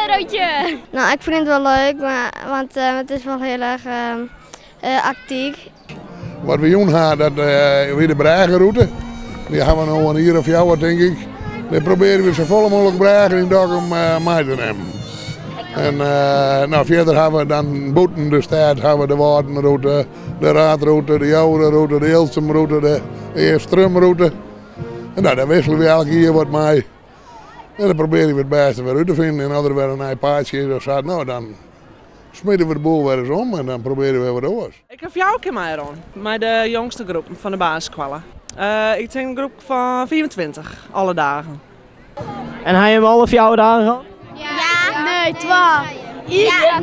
eurotje. Nou, ik vind het wel leuk, want het is wel heel erg actief. Wat we doen gaan, dat weer de Bragenroute. Die gaan we nog een uur of jou, denk ik. Dan proberen we zo vol mogelijk Bragen in de dag om mee te nemen. En nou, verder hebben we dan buiten de stad hebben we de Waardenroute, de Raadroute, de Jouwenroute, de Hilsumroute, de Eerstrumroute. En nou, daar wisselen we elke keer wat mee. En dan proberen we het beste weer uit te vinden. En als er weer een nieuw paardje is of zo, nou, dan smeden we de boel weer eens om en dan proberen we wat anders. Ik heb jou ook in mij rond, met de jongste groep van de basisscholen. Ik denk een groep van 24, alle dagen. En hij hem alle 4 dagen gehad? Nee, 2. Iedere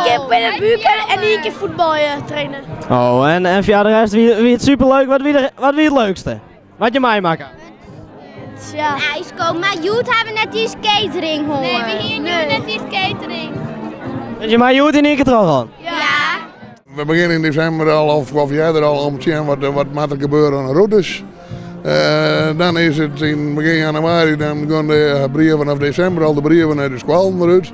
keer bij de buurt en 1 keer voetbal trainen. Oh, en via de rest, wie het superleuk, wat wie het leukste? Wat je mij maakt? Ja. IJskook, maar Joet hebben net die skatering hoor. Nee, we hier net die skatering. Dat je mij Joet in 1 keer terug gehad? Ja. We beginnen in december al, of jij er al, om te zien wat moet er gebeuren aan de routes. Dan is het in begin januari, dan gaan de brieven vanaf december al de brieven naar de school eruit.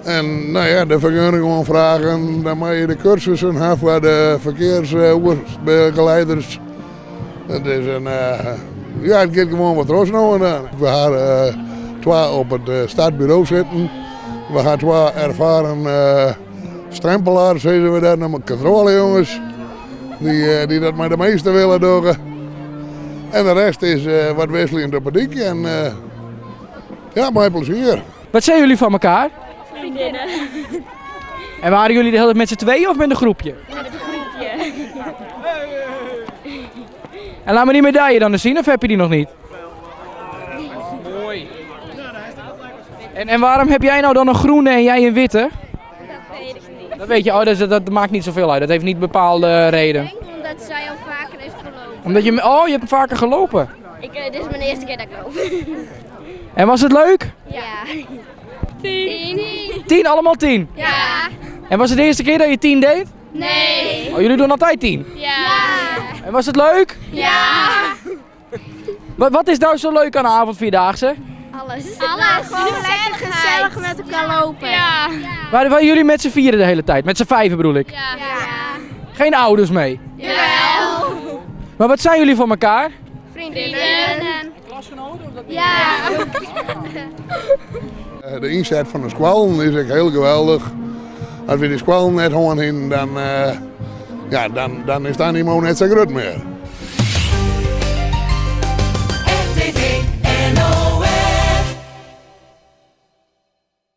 En nou ja, de vergunning gewoon vragen, dan moet je de cursussen hebben voor de verkeersbegeleiders. Het is ja, het gaat gewoon wat rust nou en dan. We gaan 2 op het startbureau zitten. We gaan 2 ervaren strempelaars, zeggen we dat, naar controlejongens. Die dat maar de meeste willen doen. En de rest is wat wisselend op het dik en ja, mijn plezier. Wat zijn jullie van elkaar? Vriendinnen. En waren jullie de hele tijd met z'n tweeën of met een groepje? Met een groepje. En laat me die medaille dan eens zien, of heb je die nog niet? Mooi. En waarom heb jij nou dan een groene en jij een witte? Dat weet ik niet. Dat weet je, oh, dat maakt niet zoveel uit. Dat heeft niet bepaalde reden. Ik denk omdat zij al vaker heeft gelopen. Omdat je hebt vaker gelopen. Dit is mijn eerste keer dat ik loop. En was het leuk? Ja. 10. 10, allemaal 10? Ja. En was het de eerste keer dat je 10 deed? Nee. Oh, jullie doen altijd 10? Ja. En was het leuk? Ja. Wat is nou zo leuk aan de avondvierdaagse? Alles. Gewoon lekker gezellig met elkaar lopen. Ja. Waren jullie met z'n vieren de hele tijd? Met z'n 5 bedoel ik? Ja. Geen ouders mee? Jawel. Maar wat zijn jullie van elkaar? Vriendinnen. Ja. De inzet van de squallen is echt heel geweldig. Als we die squallen net gewoon in, dan is dat niet meer net zo groot meer.